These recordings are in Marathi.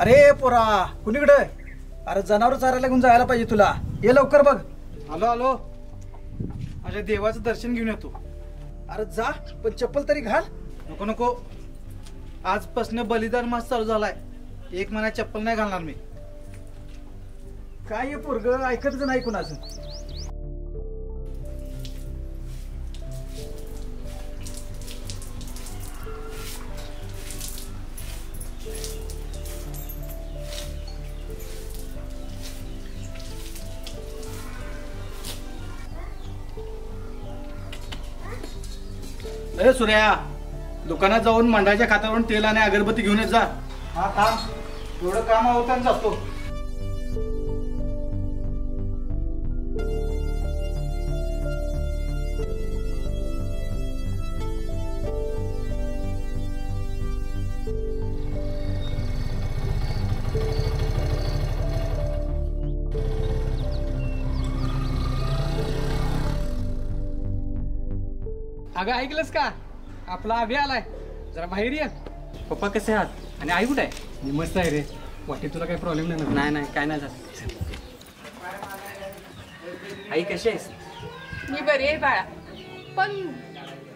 अरे पोरा कुणीकडे? अरे जनावर चारायला घेऊन जायला पाहिजे तुला. ये लवकर बघ. आलो आलो. माझ्या देवाचं दर्शन घेऊन येतो. अरे जा पण चप्पल तरी घाल. नको नको, आजपासून बलिदान मास चालू झालाय. एक महिना चप्पल नाही घालणार मी. काय हे पोरग ऐकतच नाही कुणाचं. अरे सूर्या, दुकानात जाऊन मंडळाच्या खात्यावरून तेल आणि अगरबत्ती घेऊन येत जा. हा थांब, एवढं काम होतं जातो. अगं ऐकलंस का, आपला अभि आलाय. जरा बाहेर ये. पप्पा कसे आहात आणि आई कुठे आहे? मी मस्त आहे रे. वाटेत तुला काही प्रॉब्लेम नाही ना? नाही नाही काय नाही झालं. आई कशी आहेस? मी बरी आहे बाळा, पण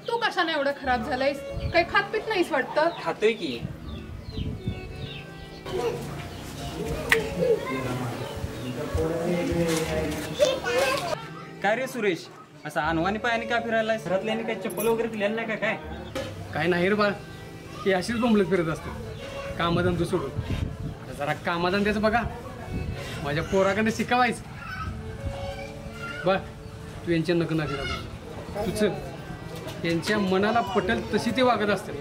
तू कशाने एवढं खराब झालायस? काही खात पित नाहीस वाटतं. खातोय की. काय रे सुरेश, असं अनवाणी पायाने का फिरायला? घरातल्याने काही चप्पल वगैरे दिलेलं नाही का? काय काय नाही रे बाळ, की अशीच बोंबलत फिरत असते कामधंदे सोडून. आता जरा कामधंद्याचं बघा, माझ्या पोराकडे शिकावायचं. बघ तू यांच्या नक नादी लागू. तू चल, यांच्या मनाला पटेल तशी ते वागत असते.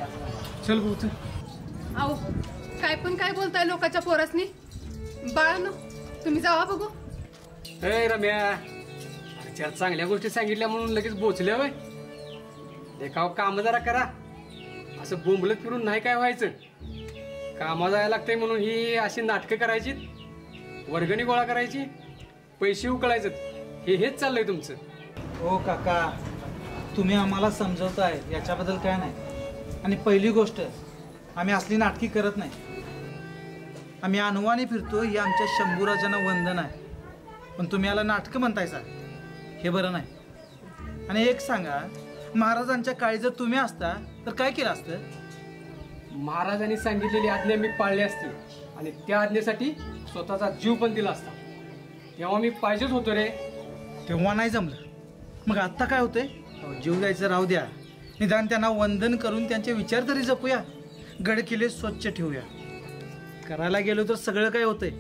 चल भाऊ चल. आओ काय पण काय बोलताय लोकांच्या पोरासनी. बाळांनो तुम्ही जावा बघू. ए रम्या, चार चांगल्या गोष्टी सांगितल्या म्हणून लगेच बोचल्या वय. देखाव काम जरा करा. असं बोंबलत फिरून नाही काय व्हायचं. कामा जायला लागतंय म्हणून ही अशी नाटकं करायची, वर्गणी गोळा करायची, पैसे उकळायचं, हेच चाललंय तुमचं. हो काका, तुम्ही आम्हाला समजवताय याच्याबद्दल काय नाही. आणि पहिली गोष्ट, आम्ही असली नाटकी करत नाही. आम्ही अनवाणी फिरतो ही आमच्या शंभूराजांना वंदन आहे. पण तुम्ही याला नाटकं म्हणताय सा, हे बरं नाही. आणि एक सांगा, महाराजांच्या काळी जर तुम्ही असता तर काय केलं असतं? महाराजांनी सांगितलेली आज्ञा मी पाळली असती आणि त्या आज्ञेसाठी स्वतःचा जीव पण दिला असता. तेव्हा मी पाहिजेच होतो रे. तेव्हा नाही जमलं, मग आत्ता काय होतंय? जीव द्यायचं राहू द्या, निदान त्यांना वंदन करून त्यांचे विचार तरी जपूया, गड किल्ले स्वच्छ ठेवूया. करायला गेलो तर सगळं काय होतंय.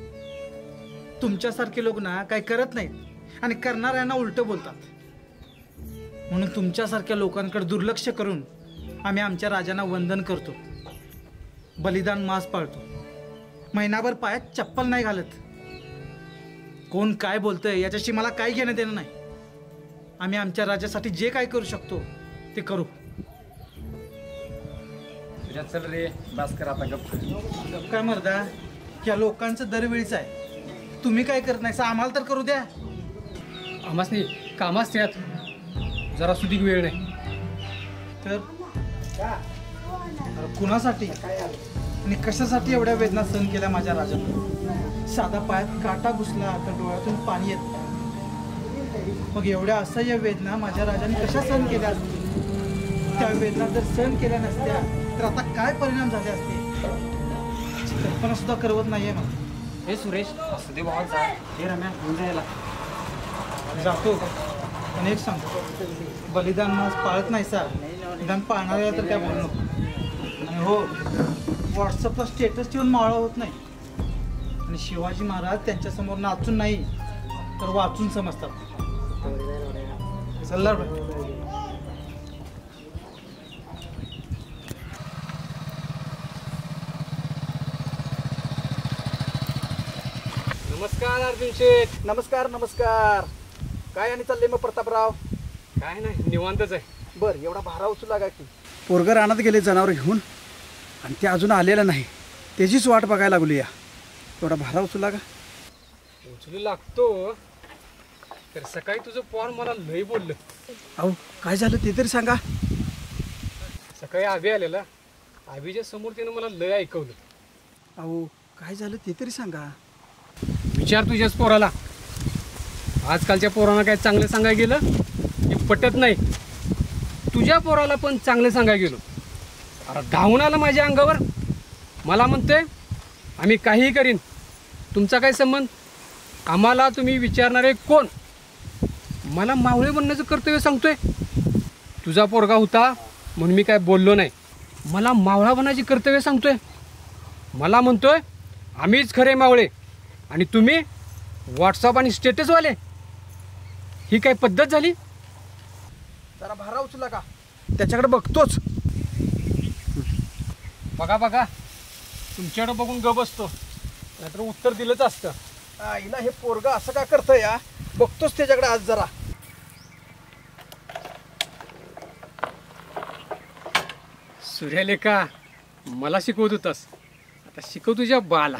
तुमच्यासारखे लोक ना काय करत नाहीत आणि करणाऱ्यांना उलटं बोलतात. म्हणून तुमच्यासारख्या लोकांकडे दुर्लक्ष करून आम्ही आमच्या राजांना वंदन करतो, बलिदान मास पाळतो, महिनाभर पायात चप्पल नाही घालत. कोण काय बोलतंय याच्याशी मला काही घेणं देणं नाही. आम्ही आमच्या राजासाठी जे काय करू शकतो ते करू. तुझ्या चल रे, बस कर आता. गप्प काय मर्दा, या लोकांचं दरवेळीच आहे. तुम्ही काय करत नाही, आम्हाला तर करू द्या. आम्हाच नाही कामाच त्यात जरा सुधी वेळ नाही तर कुणासाठी आणि कशासाठी एवढ्या वेदना सहन केल्या माझ्या राजाने? साधा पायात काटा घुसला तर डोळ्यातून पाणी येत नाही. मग एवढ्या असह्य वेदना माझ्या राजाने कशा सहन केल्या असतील? त्या वेदना जर सहन केल्या नसत्या तर आता काय परिणाम झाले असते कल्पना सुद्धा करवत नाहीये. मग हे सुरेश, असू दे बाबा, जा. हे रम्या घेऊन जायला जातो. पण एक सांगतो, बलिदान मास पाळत नाही सा, निदान पाळणाऱ्याला तर काय बोलू नको. आणि हो, व्हॉट्सअपला स्टेटस ठेवून मावळा होत नाही. आणि शिवाजी महाराज त्यांच्यासमोर नाचून नाही तर वाचून समजतात. चला नमस्कार अर्जुन शेठ. नमस्कार नमस्कार. काय आणि चाललंय मग प्रतापराव? काय नाही, निवांतच आहे. बर, एवढा भारा उचलू लागा की. पोरगर रानात गेले जनावर घेऊन आणि ते अजून आलेलं नाही, त्याचीच वाट बघायला लागली. या एवढा भारा उचलू लागा. उचलू लागतो तर सकाळी तुझं पोर मला लई बोललं. अहो काय झालं ते तरी सांगा. सकाळी आभी आलेला, आभीच्या समोर त्यानं मला लय ऐकवलं. अहो काय झालं ते तरी सांगा. विचार तुझ्याच पोराला. आजकालच्या पोरांना काय चांगलं सांगायला गेलं की पटत नाही. तुझ्या पोराला पण चांगलं सांगायला गेलो, अरे धावून आलं माझ्या अंगावर. मला म्हणतोय आम्ही काहीही करीन, तुमचा काय संबंध? आम्हाला तुम्ही विचारणारे कोण? मला मावळे बनण्याचं कर्तव्य सांगतोय. तुझा पोरगा होता म्हणून मी काय बोललो नाही. मला मावळा बनायची कर्तव्य सांगतोय. मला म्हणतोय आम्हीच खरे मावळे आणि तुम्ही व्हॉट्सअप आणि स्टेटसवाले. ही काय पद्धत झाली? जरा भारा उचला का, त्याच्याकडे बघतोच. बघा बघा, तुमच्याकडे बघून ग बसतो, नाहीतर उत्तर दिलंच असतं. आईला हे पोरग असं का करतं या, बघतोच त्याच्याकडे आज जरा. सूर्यलेखा, मला शिकवत होतास, आता शिकव तुझ्या बाला.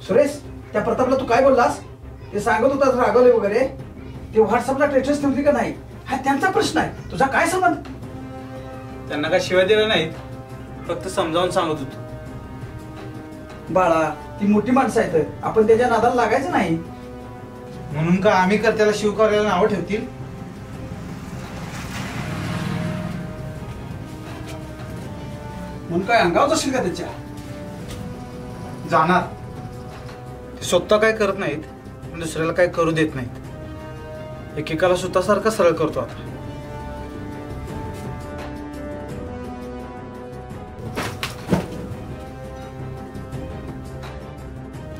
सुरेश, त्या प्रतापला तू काय बोललास? ते सांगत होतास रागवले वगैरे, ते व्हॉट्सअपला स्टेटस ठेवली का नाही हा त्यांचा प्रश्न आहे, तुझा काय संबंध? त्यांना काय शिवाय दिल्या नाहीत, फक्त समजावून सांगत होतो. बाळा, ती मोठी माणसं आहेत, आपण त्याच्या नादाला लागायचं नाही. म्हणून का आम्ही त्याला शिवकार्याला नावं ठेवतील? म्हणून काय अंगावर असेल का त्याच्या? जाणार. ते स्वतः काय करत नाहीत आणि दुसऱ्याला काय करू देत नाहीत. एकेकाला स्वतःसारखा सरळ करतो आता.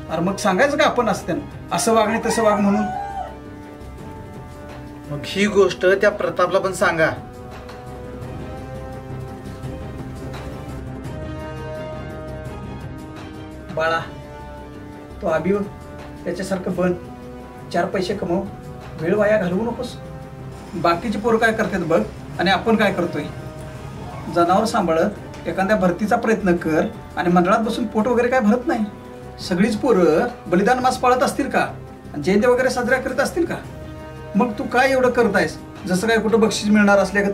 अरे मग सांगायचं का आपण असतं असं वागणे तसं वाग म्हणून? मग ही गोष्ट त्या प्रतापला पण सांगा. बाळा, तो अभिव त्याच्यासारखं बन, 4 पैसे कमव, वेळ वाया घालवू नकोस. बाकीचे पोरं काय करतात बघ आणि आपण काय करतोय. जनावर सांभाळत एखाद्या भरतीचा प्रयत्न कर आणि मंडळात बसून पोट वगैरे काय भरत नाही. सगळीच पोरं बलिदान मास पाळत असतील का? जयंती वगैरे साजऱ्या करत असतील का? मग तू काय एवढं करत आहेस जसं काय कुठं बक्षीस मिळणार असल्यागत?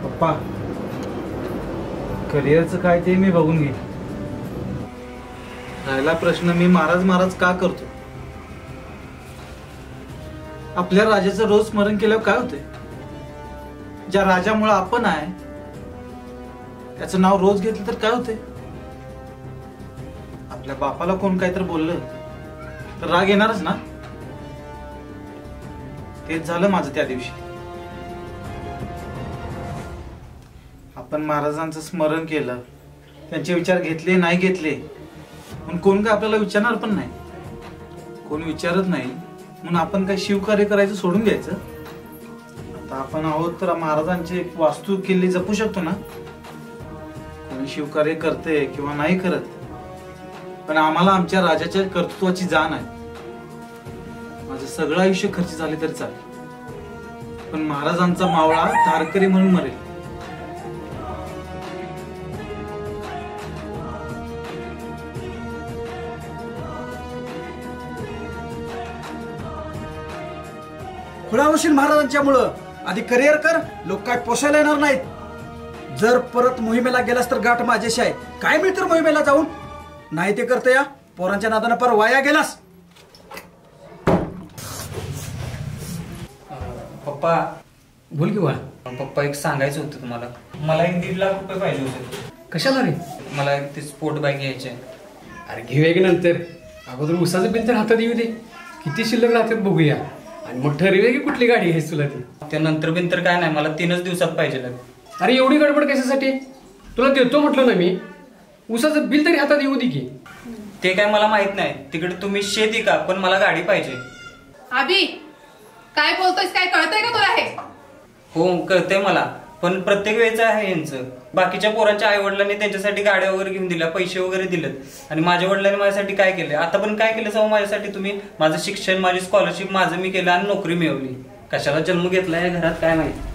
पप्पा, करिअरचं काय ते मी बघून घेईन. राहिला प्रश्न मी महाराज का करतो. आपल्या राजाचं रोज स्मरण केल्यावर काय होते? ज्या राजामुळे आपण आहे त्याचं नाव रोज घेतलं तर काय होते? आपल्या बापाला कोण काहीतरी बोललं तर राग येणारच ना. तेच झालं माझं त्या दिवशी. आपण महाराजांचं स्मरण केलं, त्यांचे विचार घेतले नाही घेतले पण कोण काय आपल्याला विचारणार पण नाही. कोण विचारत नाही म्हणून आपण काय शिवकार्य करायचं सोडून द्यायचं? आता आपण आहोत तर महाराजांचे वास्तू किल्ले जपू शकतो ना. कोणी शिवकार्य करते किंवा नाही करत, पण आम्हाला आमच्या राजाच्या कर्तृत्वाची जाण आहे. माझं सगळं आयुष्य खर्च झाले तरी चालेल, पण महाराजांचा मावळा धारकरी म्हणून मरेल. खुळा होशील महाराजांच्या मुळे. आधी करिअर कर, लोक काय पोसायला येणार नाहीत. जर परत मोहिमेला गेलास तर गाठ माझ्याशी आहे. काय मिळतं मोहिमेला जाऊन? नाही ते करता या पोरांच्या नादानं पर वाया गेलास. पप्पा, बोल की बाळा. पप्पा एक सांगायचं होतं तुम्हाला. मला एक 1.5 लाख रुपये पाहिजे होते. कशाला रे? मला ते स्पोर्ट बाईक घ्यायचे. अरे घेऊया की नंतर. अगोदर उसाचं बिल तर हातात येऊ दे. किती शिल्लक राहतात बघूया आणि मग ठरवूया की कुठली गाडी घ्यायची तुला ती. त्यानंतर बिनंतर काय नाही, मला 3च दिवसात पाहिजे. अरे एवढी गडबड कशासाठी? तुला देतो म्हटलं ना मी. उसाचं बिल तरी हातात येऊ दे की. ते काय मला माहित नाही. तिकडे तुम्ही शेती का, पण मला गाडी पाहिजे. अभि, काय बोलतोयस? काय कळतंय का तुला हे? हो कळतंय मला, पण प्रत्येक वेळेचं आहे यांचं. बाकीच्या पोरांच्या आई वडिलांनी त्यांच्यासाठी गाड्या वगैरे घेऊन दिल्या, पैसे वगैरे दिलेत आणि माझ्या वडिलांनी माझ्यासाठी काय केलं? आता पण काय केलं जाऊ माझ्यासाठी तुम्ही? माझं शिक्षण, माझी स्कॉलरशिप माझं मी केलं आणि नोकरी मिळवली. कशाला जन्म घेतला या घरात काय माहिती.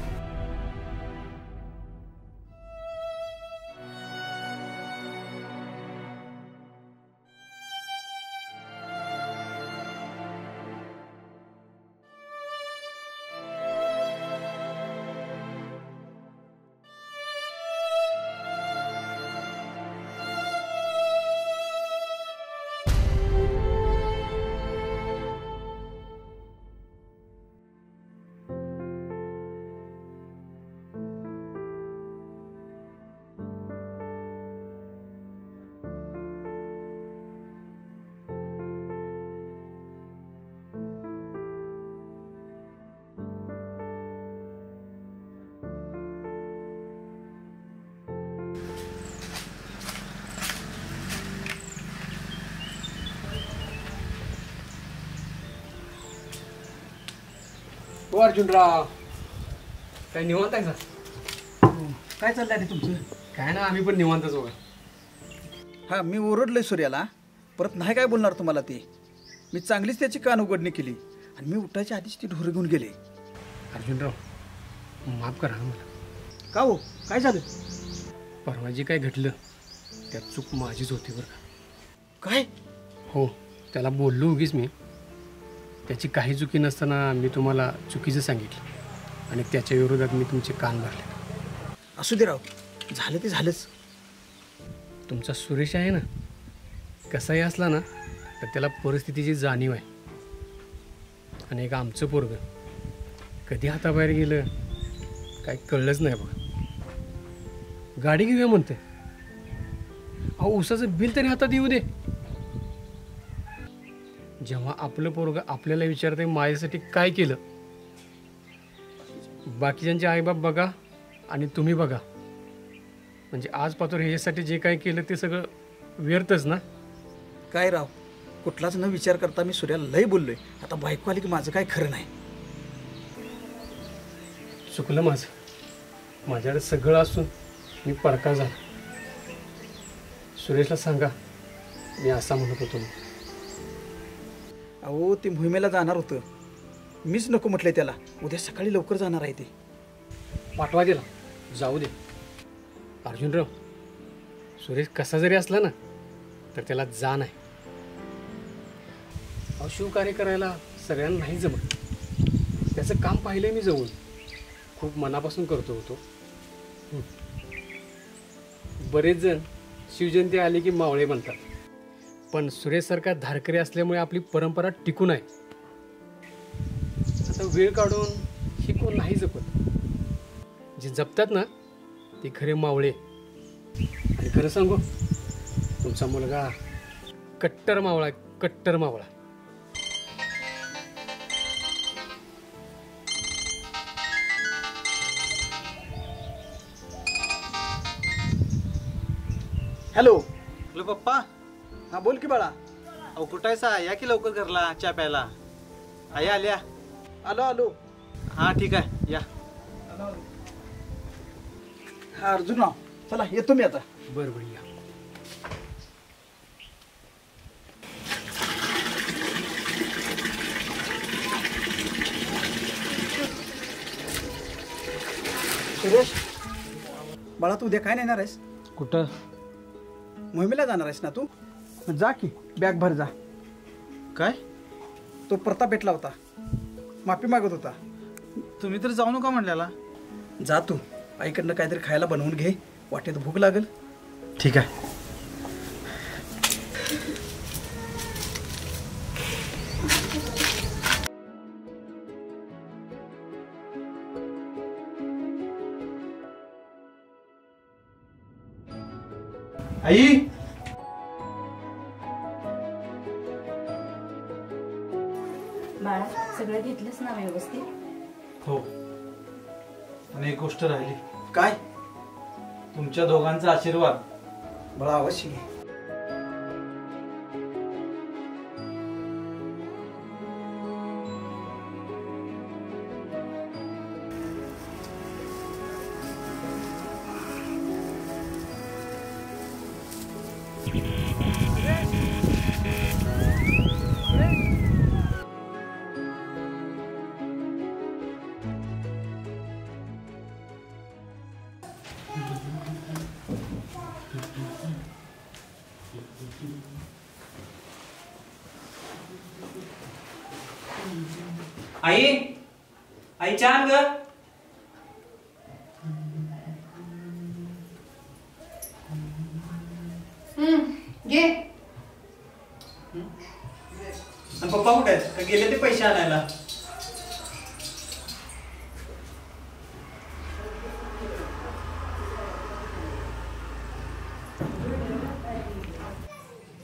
हो अर्जुनराव, काय निवांत आहे का? काय चाललंय रे तुमचं? काय ना, आम्ही पण निवांतच बघा. हा, मी ओरडलोय सूर्याला, परत नाही काय बोलणार तुम्हाला ते. मी चांगलीच त्याची कान उघडणी केली आणि मी उठायच्या आधीच ती ढोरं घेऊन गेले. अर्जुनराव, माफ करा ना मला. का हो, काय झालं? परवा जे काय घडलं त्यात चूक माझीच होती बरं का. काय? हो, त्याला बोललो उगीच मी. त्याची काही चुकी नसताना मी तुम्हाला चुकीचं सांगितलं आणि त्याच्या विरोधात मी तुमचे कान भरले. असू दे राव, झालं ते झालंच. तुमचा सुरेश आहे ना, कसाही असला ना तर त्याला परिस्थितीची जाणीव आहे. आणि एक आमचं पोरगं कधी हाताबाहेर गेलं काय कळलंच नाही बघा. गाडी घेऊया म्हणते, अहो उसाचं बिल तरी हातात येऊ दे. जेव्हा आपलं पोरगं आपल्याला विचारते माझ्यासाठी काय केलं, बाकीच्यांचे आईबाप बघा आणि तुम्ही बघा, म्हणजे आज पाहतो ह्याच्यासाठी जे काय केलं ते सगळं व्यर्थच ना. काय राव, कुठलाच न विचार करता मी सूर्याला लय बोललोय. आता बायको आली की माझं काय खरं नाही. चुकलं माझं, माझ्याकडे सगळं असून मी पडका झाला. सुरेशला सांगा मी असा म्हणत होतो. अहो, ते मोहिमेला जाणार होतं, मीच नको म्हटलंय त्याला. उद्या सकाळी लवकर जाणार आहे ते. पाठवा दिला, जाऊ दे. अर्जुनराव, सुरेश कसा जरी असला ना तर त्याला जाण आहे. अहो, शिवकार्य करायला सगळ्यांना नाही जमत. त्याचं काम पाहिलंय मी जवळ, खूप मनापासून करतो होतो. बरेच जण शिवजयंती आली की मावळे बनतात, पण सुरेशसारखा धारकरी असल्यामुळे आपली परंपरा टिकून आहे. आता वेळ काढून ही कोण नाही जपत. जे जपतात ना ते खरे मावळे. आणि खरं सांगू, तुमचा मुलगा कट्टर मावळा आहे, कट्टर मावळा. हॅलो. हॅलो पप्पा. हा, बोल की बाळा. अहो कुठं आहे सा? या की लवकर घरला चहा प्यायला. आई आल्या? आलो आलो. हा ठीक आहे, या. हा अर्जुनराव, चला येतो मी आता. बरं बरं, या. सुरेश, बाळा तू उद्या काय नेणार आहेस? कुठं? मोहिमेला जाणार आहेस ना तू? जा की, बॅग भर जा. काय? तो प्रताप भेटला होता, माफी मागत होता. तुम्ही तर जाऊ नका म्हणल्याला. जा तू, आईकडनं काहीतरी खायला बनवून घे, वाटेत भूक लागेल. ठीक आहे. आई. बाळा, सगळं घेतलंस ना व्यवस्थित? हो, आणि एक गोष्ट राहिली. काय? तुमच्या दोघांचा आशीर्वाद. बाळा अवश्य घे. आई आई छान ग. घे. आणि पप्पा कुठे आहेत? का गेले ते पैसे आणायला?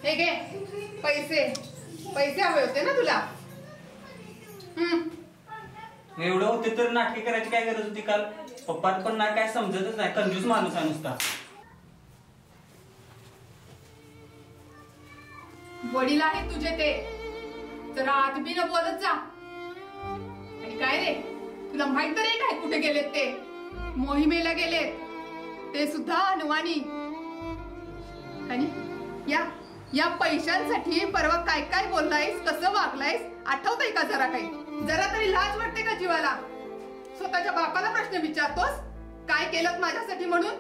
हे घे पैसे. पैसे हवे होते ना तुला? एवढं होते तर नाटके करायची काय गरज होती काल? पप्पा पण ना काय समजतच नाही, कंजूस माणूस आहे नुसता. वडील आहे तुझे ते, जरा आत बी न बोलत जा. आणि काय रे, तुला माहित तर आहे काय कुठे गेलेत ते? मोहिमेला गेलेत, ते सुद्धा अनवाणी. आणि या पैशांसाठी परवा काय काय बोललायस, कसं वागलायस, आठवतंय का जरा काही? जरा तरी लाज वाटते का जीवाला? स्वतःच्या बापाला प्रश्न विचारतोस काय केलं माझ्यासाठी म्हणून?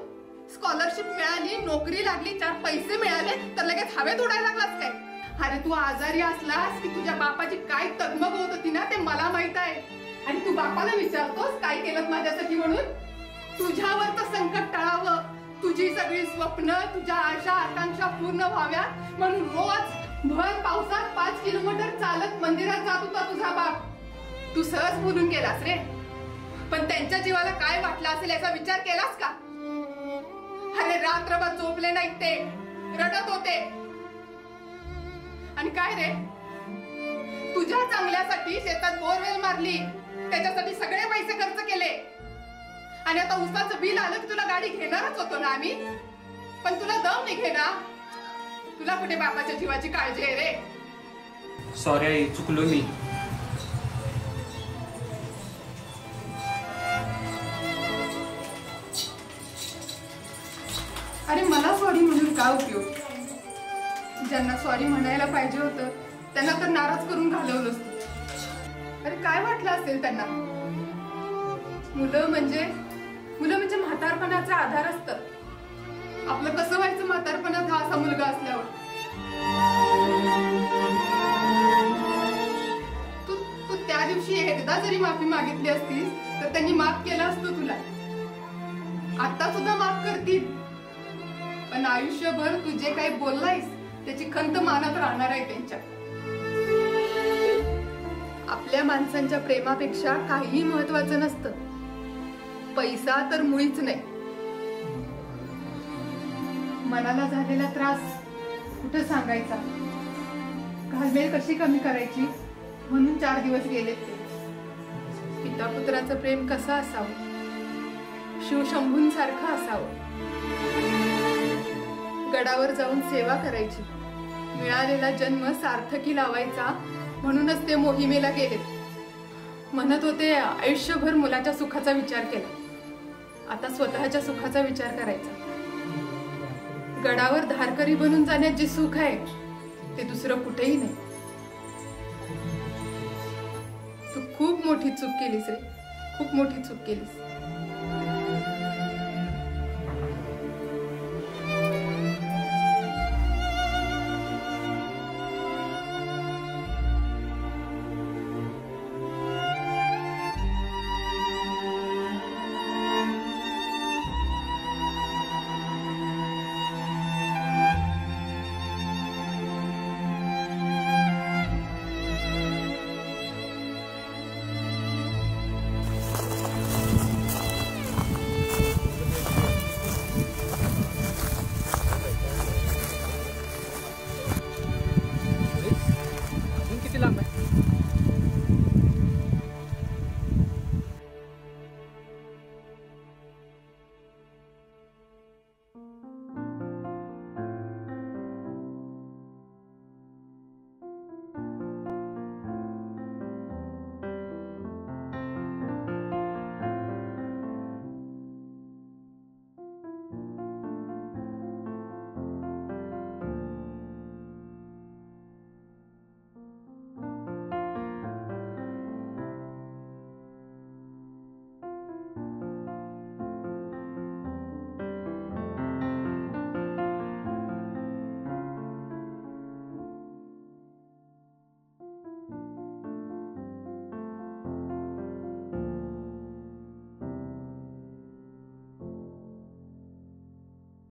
स्कॉलरशिप मिळाली, नोकरी लागली, 4 पैसे मिळाले तर लगेच हवेत उडायला लागलास काय? अरे तू आजारी असलास की तुझ्या बापाची काय तगमग होत होती ना ते मला माहित आहे. आणि तू बापाला विचारतोस काय केलं माझ्यासाठी म्हणून? तुझ्यावर तर संकट टळावं, तुझी सगळी स्वप्न, तुझ्या आशा आकांक्षा पूर्ण व्हाव्यात म्हणून रोज भर पावसात 5 किलोमीटर चालत मंदिरात जात होता तुझा बाप. तू सहज बोलून गेलास रे, पण त्यांच्या जीवाला काय वाटलं असेल याचा विचार केलास का? अरे रात्रभर झोपले नाहीत ते, रडत होते. आणि काय रे, तुझ्या चांगल्यासाठी शेतात बोरवेल मारली, त्याच्यासाठी सगळे पैसे खर्च केले. आणि आता उसाचं बिल आलं की तुला गाडी घेणारच होतो ना आम्ही, पण तुला दम निघे ना. तुला कुठे बापाच्या जीवाची काळजी आहे रे? सॉरी आई, चुकलो मी. अरे मला सॉरी म्हणून काय उपयोग? ज्यांना सॉरी म्हणायला पाहिजे होतं त्यांना तर नाराज करून घालवलंस तू. अरे काय वाटलं असेल त्यांना? मुलं म्हणजे म्हातारपणाचा आधार असतं. आपलं कसं व्हायचं म्हातारपणात हा असा मुलगा असल्यावर? तू त्या दिवशी एकदा जरी माफी मागितली असतीस तर त्यांनी माफ केलं असतं तुला. आता सुद्धा माफ करतील, पण आयुष्यभर तू जे काही बोललायस त्याची खंत मानत राहणार आहे त्यांच्या. आपल्या माणसांच्या प्रेमापेक्षा काहीही महत्वाचं नसतं. पैसा तर मुळीच नाही. मनाला झालेला त्रास कुठं सांगायचा, घालमेल कशी कमी करायची म्हणून 4 दिवस गेलेत ते. पिता पुत्राचं प्रेम कसं असावं, शिवशंभूंसारखं असावं. गडावर जाऊन सेवा करायची, मिळालेला जन्म सार्थकी लावायचा म्हणूनच ते मोहिमेला गेलेत. म्हणत होते आयुष्यभर मुलाच्या सुखाचा विचार केला, आता स्वतःच्या सुखाचा विचार करायचा. गडावर धारकरी बनून जाण्यात जे सुख आहे ते दुसरं कुठेही नाही. तू खूप मोठी चूक केलीस रे, खूप मोठी चूक केलीस.